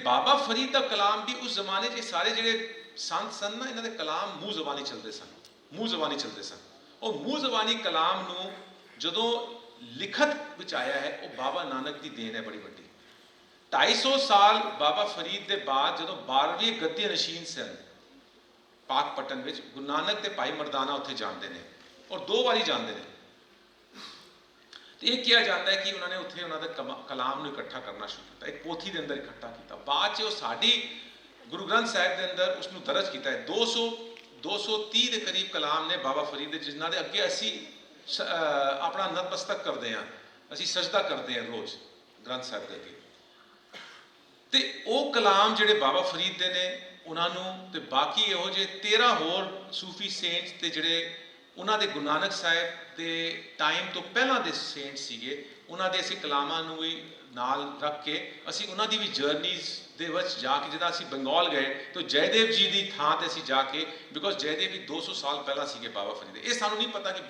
बाबा फरीद का कलाम भी उस जमाने के सारे ਜਿਹੜੇ ਸੰਤ ਸਨ ਨਾ, ਇਹਨਾਂ ਦੇ ਕਲਾਮ ਮੂੰਹ ਜ਼ਬਾਨੀ ਚੱਲਦੇ ਸਨ, ਮੂੰਹ ਜ਼ਬਾਨੀ ਚੱਲਦੇ ਸਨ। ਉਹ ਮੂੰਹ ਜ਼ਬਾਨੀ ਕਲਾਮ ਨੂੰ ਜਦੋਂ ਲਿਖਤ ਵਿੱਚ ਆਇਆ ਹੈ, ਉਹ ਬਾਬਾ ਨਾਨਕ ਦੀ ਦੇਣ ਹੈ ਬੜੀ ਵੱਡੀ। 250 ਸਾਲ ਬਾਬਾ ਫਰੀਦ ਦੇ ਬਾਅਦ ਜਦੋਂ 12ਵੀਂ ਗੱਦੀ ਨਸ਼ੀਨ ਸਨ ਪਾਕਪਟਨ ਵਿੱਚ, ਗੁਰੂ ਨਾਨਕ ਤੇ ਭਾਈ ਮਰਦਾਨਾ ਉੱਥੇ ਜਾਂਦੇ ਨੇ ਔਰ 2 ਵਾਰੀ ਜਾਂਦੇ ਨੇ। ਤੇ ਇਹ ਕਿਹਾ ਜਾਂਦਾ ਹੈ ਕਿ ਉਹਨਾਂ ਨੇ ਉੱਥੇ ਉਹਨਾਂ ਦਾ ਕਲਾਮ ਨੂੰ ਇਕੱਠਾ ਕਰਨਾ ਸ਼ੁਰੂ ਕੀਤਾ, ਇੱਕ ਪੋਥੀ ਦੇ ਅੰਦਰ ਇਕੱਠਾ ਕੀਤਾ। ਬਾਅਦ 'ਚ ਉਹ ਸਾਡੀ ਗੁਰੂ ਗ੍ਰੰਥ ਸਾਹਿਬ ਦੇ ਅੰਦਰ ਉਸ ਨੂੰ ਦਰਜ ਕੀਤਾ ਹੈ। 230 ਦੇ ਕਰੀਬ ਕਲਾਮ ਨੇ ਬਾਬਾ ਫਰੀਦ ਦੇ, ਜਿਨ੍ਹਾਂ ਦੇ ਅੱਗੇ ਅਸੀਂ ਆਪਣਾ ਨਤਮਸਤਕ ਕਰਦੇ ਹਾਂ, ਅਸੀਂ ਸਜਦਾ ਕਰਦੇ ਹਾਂ ਰੋਜ਼ ਗ੍ਰੰਥ ਸਾਹਿਬ ਦੇ ਅੱਗੇ। ਤੇ ਉਹ ਕਲਾਮ ਜਿਹੜੇ ਬਾਬਾ ਫਰੀਦ ਦੇ ਨੇ, ਉਹਨਾਂ ਨੂੰ ਤੇ ਬਾਕੀ ਇਹੋ ਜਿਹੇ 13 ਹੋਰ ਸੂਫੀ ਸੇਂਟਸ ਤੇ ਜਿਹੜੇ ਉਹਨਾਂ ਦੇ ਗੁਰੂ ਨਾਨਕ ਸਾਹਿਬ ਦੇ ਟਾਈਮ ਤੋਂ ਪਹਿਲਾਂ ਦੇ ਸੇਂਟ ਸੀਗੇ, ਉਹਨਾਂ ਦੇ ਅਸੀਂ ਕਲਾਮਾਂ ਨੂੰ ਵੀ ਨਾਲ ਰੱਖ ਕੇ ਅਸੀਂ ਉਹਨਾਂ ਦੀ ਵੀ ਜਰਨੀਜ਼ ਦੇ ਵਿੱਚ ਜਾ ਕੇ, ਜਿੱਦਾਂ ਅਸੀਂ ਬੰਗਾਲ ਗਏ ਤਾਂ ਜੈਦੇਵ ਜੀ ਦੀ ਥਾਂ ਤੇ ਅਸੀਂ ਜਾ ਕੇ, ਬਿਕੋਜ਼ ਜੈਦੇਵ ਵੀ 200 ਸਾਲ ਪਹਿਲਾਂ ਸੀਗੇ ਬਾਬਾ ਫਰੀਦ ਦੇ। ਇਹ ਸਾਨੂੰ ਨਹੀਂ ਪਤਾ ਕਿ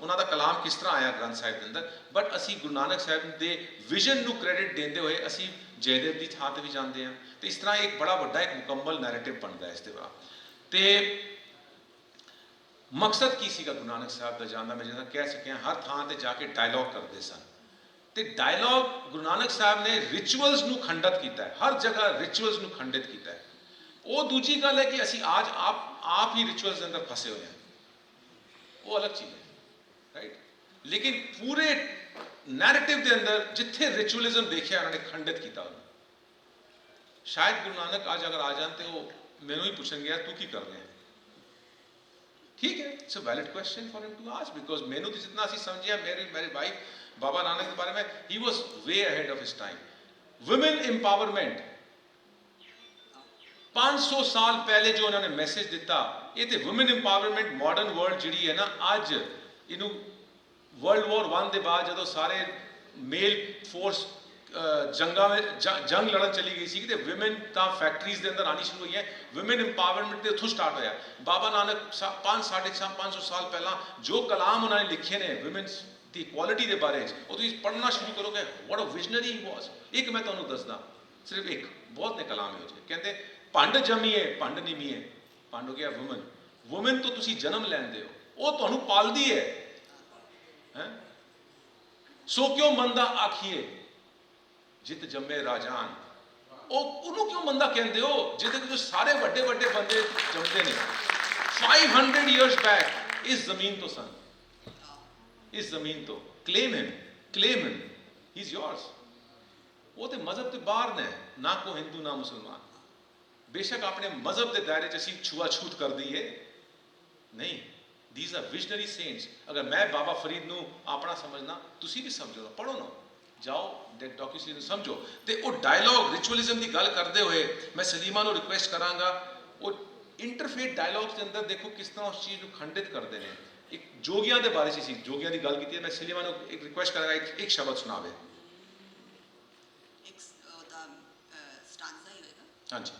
ਉਹਨਾਂ ਦਾ ਕਲਾਮ ਕਿਸ ਤਰ੍ਹਾਂ ਆਇਆ ਗ੍ਰੰਥ ਸਾਹਿਬ ਦੇ ਅੰਦਰ, ਬਟ ਅਸੀਂ ਗੁਰੂ ਨਾਨਕ ਸਾਹਿਬ ਦੇ ਵਿਜ਼ਨ ਨੂੰ ਕ੍ਰੈਡਿਟ ਦਿੰਦੇ ਹੋਏ ਅਸੀਂ ਜੈਦੇਵ ਦੀ ਥਾਂ ਤੇ ਵੀ ਜਾਂਦੇ ਹਾਂ। ਤੇ ਇਸ ਤਰ੍ਹਾਂ ਇੱਕ ਬੜਾ ਵੱਡਾ ਇੱਕ ਮੁਕੰਮਲ ਨੈਰੇਟਿਵ ਬਣਦਾ ਹੈ ਇਸ ਦੇ ਬਾਅਦ। ਤੇ ਮਕਸਦ ਕੀ ਸੀਗਾ ਗੁਰੂ ਨਾਨਕ ਸਾਹਿਬ ਦਾ ਜਾਣ ਦਾ? ਮੈਂ ਜਿੱਦਾਂ ਕਹਿ ਸਕਿਆ, ਹਰ ਥਾਂ ਤੇ ਜਾ ਕੇ ਡਾਇਲੌਗ ਕਰਦੇ ਸਨ। ਤੇ ਡਾਇਲੌਗ ਗੁਰੂ ਨਾਨਕ ਸਾਹਿਬ ਨੇ ਰਿਚੁਅਲਸ ਨੂੰ ਖੰਡਿਤ ਕੀਤਾ ਹੈ, ਹਰ ਜਗ੍ਹਾ ਰਿਚੁਅਲਸ ਨੂੰ ਖੰਡਿਤ ਕੀਤਾ ਹੈ। ਉਹ ਦੂਜੀ ਗੱਲ ਹੈ ਕਿ ਅਸੀਂ ਅੱਜ ਆਪ ਹੀ ਰਿਚੁਅਲਸ ਦੇ ਅੰਦਰ ਫਸੇ ਹੋਏ ਹਾਂ, ਉਹ ਅਲੱਗ ਚੀਜ਼ ਹੈ, ਰਾਈਟ। ਲੇਕਿਨ ਪੂਰੇ ਨੈਰੇਟਿਵ ਦੇ ਅੰਦਰ ਜਿੱਥੇ ਰਿਚੁਅਲਿਜ਼ਮ ਦੇਖਿਆ, ਉਹਨਾਂ ਨੇ ਖੰਡਿਤ ਕੀਤਾ ਉਹਨੂੰ। ਸ਼ਾਇਦ ਗੁਰੂ ਨਾਨਕ ਅੱਜ ਅਗਰ ਆ ਜਾਣ ਤੇ ਉਹ ਮੈਨੂੰ ਹੀ ਪੁੱਛਣਗੇ, ਤੂੰ ਕੀ ਕਰ ਰਿਹਾ? ठीक है, it's a valid question for him to ask, because मैंने तो जितना सी समझिया, मेरी वाइफ बाबा नानक के बारे में, he was way ahead of his time. Women empowerment 500 साल पहले जो उन्होंने मैसेज दिता, ये तो वुमेन एम्पावरमेंट मॉडर्न वर्ल्ड जी है ना, अज इनू वर्ल्ड वॉर 1 के बाद जो सारे मेल फोर्स जंग लड़न चली गई सी, तो विमेन तो फैक्ट्रीज के अंदर आनी शुरू हुई है। विमेन एम्पावरमेंट तो उतों स्टार्ट होया। बाबा नानक 500 साल पहला जो कलाम उन्होंने लिखे ने विमेन की इक्वालिटी के बारे, वो तुम पढ़ना शुरू करोगे, what a visionary he was. एक मैं तुम्हें दसदा, सिर्फ एक, बहुत ने कलाम हो जाए, कहते भंड जमीए भंड निमीए। भंड हो गया वुमन, वुमेन तो तुम जन्म लैंदे हो, वो तुहानू पालदी है। सो क्यों मंदा आखिए जित जम्मे राजान, ਉਹਨੂੰ ਕਿਉਂ ਮੰਦਾ ਕਹਿੰਦੇ ਹੋ ਜਿਹਦੇ ਵਿੱਚ ਸਾਰੇ ਵੱਡੇ ਵੱਡੇ ਬੰਦੇ ਜੰਮਦੇ ਨੇ? 500 years back ਇਸ ਜ਼ਮੀਨ ਤੋਂ ਸਨ, ਇਸ ਜ਼ਮੀਨ ਤੋਂ। claim him, he is yours। ਉਹ ਤੇ ਮਜ਼ਹਬ ਤੇ ਬਾਹਰ ਨੇ, ਨਾ ਕੋ ਹਿੰਦੂ ਨਾ ਮੁਸਲਮਾਨ। ਬੇਸ਼ੱਕ ਆਪਣੇ ਮਜ਼ਹਬ ਦੇ ਦਾਇਰੇ 'ਚ ਅਸੀਂ ਛੂਆ-ਛੂਤ ਕਰ ਦਈਏ, ਨਹੀਂ। these are visionary saints। ਅਗਰ ਮੈਂ ਬਾਬਾ ਫਰੀਦ ਨੂੰ ਆਪਣਾ ਸਮਝਣਾ, ਤੁਸੀਂ ਵੀ ਸਮਝੋ ਨਾ, ਪੜ੍ਹੋ ਨਾ, ਜਾਓ ਡਾਕੂਸੀ ਨੂੰ ਸਮਝੋ। ਤੇ ਉਹ ਡਾਇਲੌਗ ਰਿਚੁਅਲਿਜ਼ਮ ਦੀ ਗੱਲ ਕਰਦੇ ਹੋਏ ਮੈਂ ਸਲੀਮਾ ਨੂੰ ਰਿਕੁਐਸਟ ਕਰਾਂਗਾ, ਉਹ ਇੰਟਰਫੇਥ ਡਾਇਲੌਗ ਦੇ ਅੰਦਰ ਦੇਖੋ ਕਿਸ ਤਰ੍ਹਾਂ ਉਸ ਚੀਜ਼ ਨੂੰ ਖੰਡਿਤ ਕਰਦੇ ਨੇ। ਇੱਕ ਜੋਗੀਆਂ ਦੇ ਬਾਰੇ 'ਚ ਸੀ, ਜੋਗੀਆਂ ਦੀ ਗੱਲ ਕੀਤੀ ਹੈ, ਮੈਂ ਸਲੀਮਾ ਨੂੰ ਇੱਕ ਰਿਕੁਐਸਟ ਕਰਾਂਗਾ, ਇੱਕ ਸ਼ਬਦ ਸੁਣਾਵੇ। ਇੱਕ ਸਟਾਂਜ਼ਾ ਹੀ ਹੋਏਗਾ। ਹਾਂਜੀ।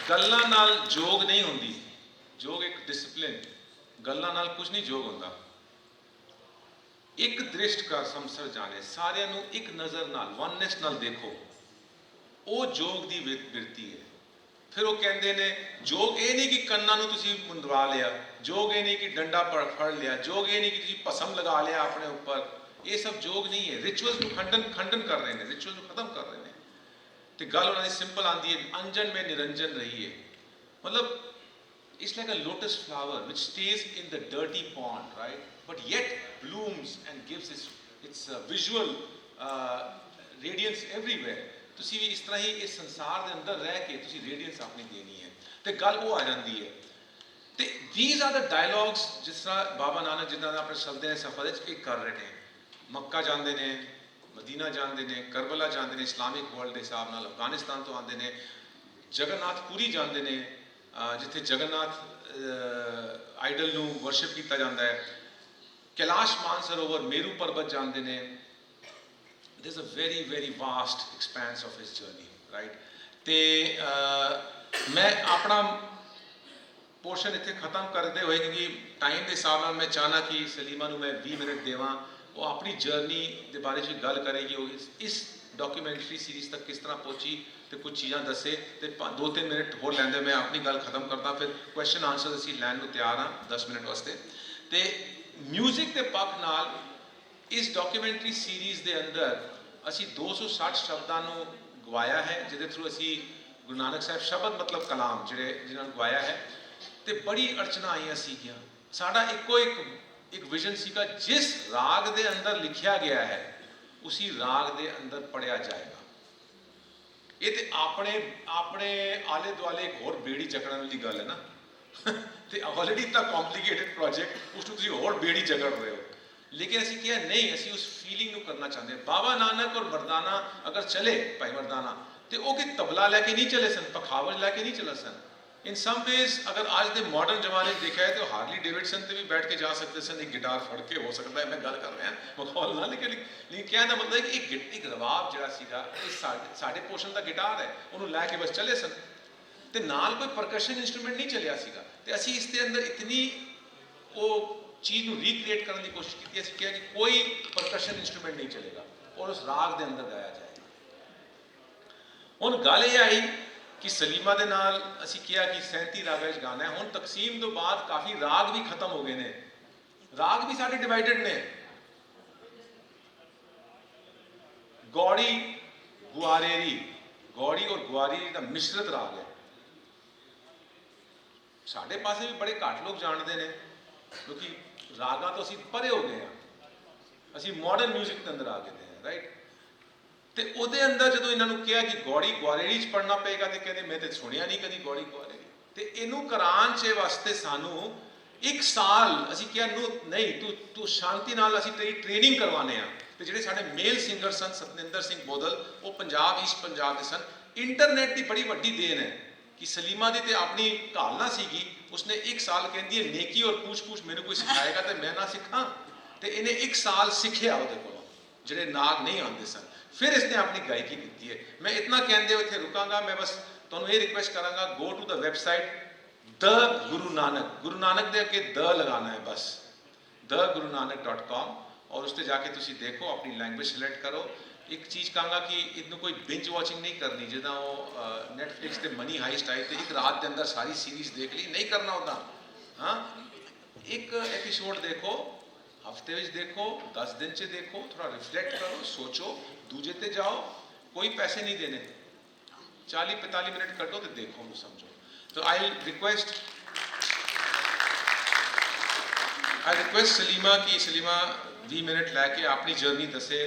ਗੱਲਾਂ ਨਾਲ ਜੋਗ ਨਹੀਂ ਹੁੰਦੀ, ਜੋਗ ਇੱਕ ਡਿਸਪਲਿਨ, ਗੱਲਾਂ ਨਾਲ ਕੁਝ ਨਹੀਂ ਜੋਗ ਹੁੰਦਾ। ਇੱਕ ਦ੍ਰਿਸ਼ਟ ਕਰ ਸੰਸਰ ਜਾਣੇ, ਸਾਰਿਆਂ ਨੂੰ ਇੱਕ ਨਜ਼ਰ ਨਾਲ, ਵਨਨੈਸ ਨਾਲ ਦੇਖੋ, ਉਹ ਜੋਗ ਦੀ ਬਿਰਤੀ ਹੈ। ਫਿਰ ਉਹ ਕਹਿੰਦੇ ਨੇ ਜੋਗ ਇਹ ਨਹੀਂ ਕਿ ਕੰਨਾਂ ਨੂੰ ਤੁਸੀਂ ਮੁੰਦਵਾ ਲਿਆ, ਜੋਗ ਇਹ ਨਹੀਂ ਕਿ ਡੰਡਾ ਫੜ ਲਿਆ, ਜੋਗ ਇਹ ਨਹੀਂ ਕਿ ਤੁਸੀਂ ਭਸਮ ਲਗਾ ਲਿਆ ਆਪਣੇ ਉੱਪਰ, ਇਹ ਸਭ ਜੋਗ ਨਹੀਂ ਹੈ। ਰਿਚੁਅਲਸ ਨੂੰ ਖੰਡਨ ਕਰ ਰਹੇ ਨੇ, ਰਿਚੁਅਲ ਨੂੰ ਖਤਮ ਕਰ ਰਹੇ ਨੇ। ਤੇ ਗੱਲ ਉਹਨਾਂ ਦੀ ਸਿੰਪਲ ਆਂਦੀ ਹੈ, ਅੰਜਨ ਮੇਂ ਨਿਰੰਜਨ ਰਹੀਏ। ਮਤਲਬ it's like a lotus flower which stays in the dirty pond, right, but yet blooms and gives its visual radiance everywhere। ਤੁਸੀਂ ਵੀ ਇਸ ਤਰ੍ਹਾਂ ਹੀ ਇਸ ਸੰਸਾਰ ਦੇ ਅੰਦਰ ਰਹਿ ਕੇ ਤੁਸੀਂ ਰੇਡੀਅੰਸ ਆਪਣੀ ਦੇਣੀ ਹੈ, ਤੇ ਗੱਲ ਉਹ ਆ ਜਾਂਦੀ ਹੈ। ਤੇ these are the dialogues ਜਿਸ ਤਰ੍ਹਾਂ ਬਾਬਾ ਨਾਨਕ ਜਿੱਦਾਂ ਦਾ ਆਪਣੇ ਸ਼ਬਦਾਂ ਦੇ ਸਫ਼ਰ ਵਿੱਚ ਇਹ ਕਰ ਰਹੇ ਨੇ। ਮੱਕਾ ਜਾਂਦੇ ਨੇ, ਮਦੀਨਾ ਜਾਂਦੇ ਨੇ, ਕਰਬਲਾ ਜਾਂਦੇ ਨੇ, ਇਸਲਾਮਿਕ ਵਰਲਡ ਦੇ ਹਿਸਾਬ ਨਾਲ ਅਫਗਾਨਿਸਤਾਨ ਤੋਂ ਆਉਂਦੇ ਨੇ, ਜਗਨਨਾਥਪੁਰੀ ਜਾਂਦੇ ਨੇ ਜਿੱਥੇ ਜਗਨਨਾਥ ਆਈਡਲ ਨੂੰ ਵਰਸ਼ਿਪ ਕੀਤਾ ਜਾਂਦਾ ਹੈ, ਕੈਲਾਸ਼ ਮਾਨਸਰੋਵਰ, ਮੇਰੂ ਪਰਬਤ ਜਾਂਦੇ ਨੇ। there is a very very vast expanse of his journey, right? ਤੇ ਮੈਂ ਆਪਣਾ ਪੋਰਸ਼ਨ ਇੱਥੇ ਖਤਮ ਕਰਦੇ ਹੋਏ, ਕਿਉਂਕਿ ਟਾਈਮ ਦੇ ਹਿਸਾਬ ਨਾਲ ਮੈਂ ਚਾਹਨਾ ਕਿ ਸਲੀਮਾ ਨੂੰ ਮੈਂ 20 ਮਿੰਟ ਦੇਵਾਂ, ਉਹ ਆਪਣੀ ਜਰਨੀ ਦੇ ਬਾਰੇ 'ਚ ਗੱਲ ਕਰੇਗੀ, ਉਹ ਇਸ ਡਾਕੂਮੈਂਟਰੀ ਸੀਰੀਜ਼ ਤੱਕ ਕਿਸ ਤਰ੍ਹਾਂ ਪਹੁੰਚੀ ਤੇ ਕੁਝ ਚੀਜ਼ਾਂ ਦੱਸੇ। ਤੇ 2-3 ਮਿੰਟ ਹੋਰ ਲੈਂਦੇ ਮੈਂ ਆਪਣੀ ਗੱਲ ਖਤਮ ਕਰਦਾ, ਫਿਰ ਕੁਐਸਚਨ ਆਨਸਰ ਅਸੀਂ ਲੈਣ ਨੂੰ ਤਿਆਰ ਹਾਂ 10 ਮਿੰਟ ਵਾਸਤੇ। ਤੇ ਮਿਊਜ਼ਿਕ ਦੇ ਪੱਖ ਨਾਲ ਇਸ ਡਾਕੂਮੈਂਟਰੀ ਸੀਰੀਜ਼ ਦੇ ਅੰਦਰ ਅਸੀਂ 260 ਸ਼ਬਦਾਂ ਨੂੰ ਗਵਾਇਆ ਹੈ, ਜਿਹਦੇ ਥਰੂ ਅਸੀਂ ਗੁਰੂ ਨਾਨਕ ਸਾਹਿਬ ਸ਼ਬਦ ਮਤਲਬ ਕਲਾਮ ਜਿਹਨਾਂ ਨੂੰ ਗਵਾਇਆ ਹੈ। ਤੇ ਬੜੀ ਅੜਚਨਾ ਆਈਆਂ ਸੀਗੀਆਂ। ਸਾਡਾ ਇੱਕੋ ਇੱਕ ਵਿਜ਼ਨ ਸੀਗਾ, ਜਿਸ ਰਾਗ ਦੇ ਅੰਦਰ ਲਿਖਿਆ ਗਿਆ ਹੈ ਉसी ਰਾਗ ਦੇ ਅੰਦਰ ਪੜਿਆ ਜਾਏਗਾ। ਇਹ ਤੇ ਆਪਣੇ ਆਲੇ ਦੁਆਲੇ ਇੱਕ ਹੋਰ ਬੇੜੀ ਚੱਕਣ ਵਾਲੀ ਗੱਲ ਹੈ ਨਾ। ਤੇ ਆਲਰੇਡੀ ਤਾਂ ਕੰਪਲਿਕੇਟਡ ਪ੍ਰੋਜੈਕਟ, ਉਸ ਨੂੰ ਤੁਸੀਂ ਹੋਰ ਬੇੜੀ ਜਕੜ ਰਹੇ ਹੋ। ਲੇਕਿਨ ਅਸੀਂ ਕਿਹਾ ਨਹੀਂ, ਅਸੀਂ ਉਸ ਫੀਲਿੰਗ ਨੂੰ ਕਰਨਾ ਚਾਹੁੰਦੇ ਹਾਂ। ਬਾਬਾ ਨਾਨਕ ਔਰ ਮਰਦਾਨਾ ਅਗਰ ਚਲੇ, ਭਾਈ ਮਰਦਾਨਾ, ਤੇ ਉਹ ਕਿ ਤਬਲਾ ਲੈ ਕੇ ਨਹੀਂ ਚਲੇ ਸਨ, ਪਖਾਵਜ ਲੈ ਕੇ ਨਹੀਂ ਚਲੇ ਸਨ। ਇਨ ਸਮ ਵੇਜ਼ ਅਗਰ ਅੱਜ ਦੇ ਮਾਡਰਨ ਜ਼ਮਾਨੇ 'ਚ ਦੇਖਿਆ ਹੈ ਤਾਂ ਹਾਰਲੀ ਡੇਵਿਡਸਨ ਤੇ ਵੀ ਬੈਠ ਕੇ ਜਾ ਸਕਦੇ ਸਨ, ਇੱਕ ਗਿਟਾਰ ਫੜ ਕੇ, ਹੋ ਸਕਦਾ ਹੈ ਮੈਂ ਗੱਲ ਕਰ ਰਿਹਾ ਮਖੌਲ ਨਾਲ, ਲੇਕਿਨ ਕਹਿਣ ਦਾ ਮਤਲਬ ਹੈ ਕਿ ਇੱਕ ਰਵਾਬ ਜਿਹੜਾ ਸੀਗਾ, ਇਹ ਸਾਡੇ ਪੋਰਸ਼ਨ ਦਾ ਗਿਟਾਰ ਹੈ, ਉਹਨੂੰ ਲੈ ਕੇ ਬਸ ਚਲੇ ਸਨ। ਤੇ ਨਾਲ ਕੋਈ ਪਰਕਸ਼ਨ ਇੰਸਟਰੂਮੈਂਟ ਨਹੀਂ ਚੱਲਿਆ ਸੀਗਾ। ਤੇ ਅਸੀਂ ਇਸ ਦੇ ਅੰਦਰ ਇਤਨੀ ਉਹ ਚੀਜ਼ ਨੂੰ ਰੀਕ੍ਰੀਏਟ ਕਰਨ ਦੀ ਕੋਸ਼ਿਸ਼ ਕੀਤੀ। ਅਸੀਂ ਕਿਹਾ ਕਿ ਕੋਈ ਪਰਕਸ਼ਨ ਇੰਸਟਰੂਮੈਂਟ ਨਹੀਂ ਚੱਲੇਗਾ ਔਰ ਉਸ ਰਾਗ ਦੇ ਅੰਦਰ ਗਾਇਆ ਜਾਏਗਾ। ਹੁਣ ਗੱਲ ਇਹ ਆਈ ਕਿ ਸਲੀਮਾ ਦੇ ਨਾਲ ਅਸੀਂ ਕਿਹਾ ਕਿ 37 ਰਾਗਾਂ ਵਿੱਚ ਗਾਣਾ ਹੈ। ਹੁਣ ਤਕਸੀਮ ਤੋਂ ਬਾਅਦ ਕਾਫੀ ਰਾਗ ਵੀ ਖਤਮ ਹੋ ਗਏ ਨੇ, ਰਾਗ ਵੀ ਸਾਡੇ ਡਿਵਾਈਡਡ ਨੇ। ਗੌੜੀ ਗੁਆਰੇਰੀ, ਗੌੜੀ ਔਰ ਗੁਆਰੀ ਦਾ ਮਿਸ਼ਰਤ ਰਾਗ ਹੈ। ਸਾਡੇ ਪਾਸੇ ਵੀ ਬੜੇ ਘੱਟ ਲੋਕ ਜਾਣਦੇ ਨੇ, ਕਿਉਂਕਿ ਰਾਗਾਂ ਤੋਂ ਅਸੀਂ ਪਰੇ ਹੋ ਗਏ ਹਾਂ, ਅਸੀਂ ਮਾਡਰਨ ਮਿਊਜ਼ਿਕ ਦੇ ਅੰਦਰ ਆ ਗਏ ਹਾਂ, ਰਾਈਟ। ਤੇ ਉਹਦੇ ਅੰਦਰ ਜਦੋਂ ਇਹਨਾਂ ਨੂੰ ਕਿਹਾ ਕਿ ਗੌੜੀ ਗੁਆਰੇਰੀ 'ਚ ਪੜ੍ਹਨਾ ਪਏਗਾ, ਤੇ ਕਹਿੰਦੇ ਮੈਂ ਤੇ ਸੁਣਿਆ ਨਹੀਂ ਕਦੀ ਗੌੜੀ ਗੁਆਰੇਰੀ। ਤੇ ਇਹਨੂੰ ਕਰਾਉਣ 'ਚ ਵਾਸਤੇ ਸਾਨੂੰ 1 ਸਾਲ ਅਸੀਂ ਕਿਹਾ ਨਹੀਂ, ਤੂੰ ਸ਼ਾਂਤੀ ਨਾਲ ਅਸੀਂ ਤੇਰੀ ਟ੍ਰੇਨਿੰਗ ਕਰਵਾਉਂਦੇ ਹਾਂ। ਤੇ ਜਿਹੜੇ ਸਾਡੇ ਮੇਲ ਸਿੰਗਰ ਸਨ, ਸਤਿੰਦਰ ਸਿੰਘ ਬੋਦਲ, ਉਹ ਪੰਜਾਬ, ਈਸਟ ਪੰਜਾਬ ਦੇ ਸਨ। ਇੰਟਰਨੈਟ ਦੀ ਬੜੀ ਵੱਡੀ ਦੇਣ ਹੈ ਕਿ ਸਲੀਮਾ ਦੀ ਤੇ ਆਪਣੀ ਘਾਲਨਾ ਸੀਗੀ, ਉਸਨੇ 1 ਸਾਲ ਕਹਿੰਦੀ ਹੈ ਨੇਕੀ ਔਰ ਪੂਛ ਮੈਨੂੰ ਕੋਈ ਸਿਖਾਏਗਾ ਤੇ ਮੈਂ ਨਾ ਸਿੱਖਾਂ। ਤੇ ਇਹਨੇ 1 ਸਾਲ ਸਿੱਖਿਆ ਉਹਦੇ ਕੋਲੋਂ, ਜਿਹੜੇ ਨਾਗ ਨਹੀਂ ਆਉਂਦੇ ਸਨ। ਫਿਰ ਇਸਨੇ ਆਪਣੀ ਗਾਇਕੀ ਕੀਤੀ ਹੈ। ਮੈਂ ਇਤਨਾ ਕਹਿੰਦੇ ਹੋਏ ਇੱਥੇ ਰੁਕਾਂਗਾ। ਮੈਂ ਬਸ ਤੁਹਾਨੂੰ ਇਹ ਰਿਕੁਐਸਟ ਕਰਾਂਗਾ, ਗੋ ਟੂ ਦ ਵੈਬਸਾਈਟ ਦ ਗੁਰੂ ਨਾਨਕ, ਗੁਰੂ ਨਾਨਕ ਦੇ ਅੱਗੇ ਦ ਲਗਾਉਣਾ ਹੈ ਬਸ, thegurunanak.com, ਔਰ ਉਸ ਤੇ ਜਾ ਕੇ ਤੁਸੀਂ ਦੇਖੋ, ਆਪਣੀ ਲੈਂਗੁਏਜ ਸਿਲੈਕਟ ਕਰੋ। ਇੱਕ ਚੀਜ਼ ਕਹਾਂਗਾ ਕਿ ਇਹਨੂੰ ਕੋਈ ਬਿੰਜ ਵਾਚਿੰਗ ਨਹੀਂ ਕਰਨੀ, ਜਿੱਦਾਂ ਉਹ ਨੈਟਫਲਿਕਸ ਤੇ ਮਨੀ ਹਾਈਸਟ ਆਈ ਤੇ ਇੱਕ ਰਾਤ ਦੇ ਅੰਦਰ ਸਾਰੀ ਸੀਰੀਜ਼ ਦੇਖ ਲਈ, ਨਹੀਂ ਕਰਨਾ ਉੱਦਾਂ। ਹਾਂ, ਇੱਕ ਐਪੀਸੋਡ ਦੇਖੋ, ਹਫਤੇ ਵਿੱਚ ਦੇਖੋ, 10 ਦਿਨ 'ਚ ਦੇਖੋ, ਥੋੜਾ ਰਿਫਲੈਕਟ ਕਰੋ, ਸੋਚੋ, ਦੂਜੇ ਤੇ ਜਾਓ, ਕੋਈ ਪੈਸੇ ਨਹੀਂ ਦੇਣੇ, 40-45 ਮਿੰਟ ਕੱਢੋ ਤੇ ਦੇਖੋ, ਉਹਨੂੰ ਸਮਝੋ। तो I request सलीमा कि सलीमा 20 मिनट लैके अपनी जर्नी दसे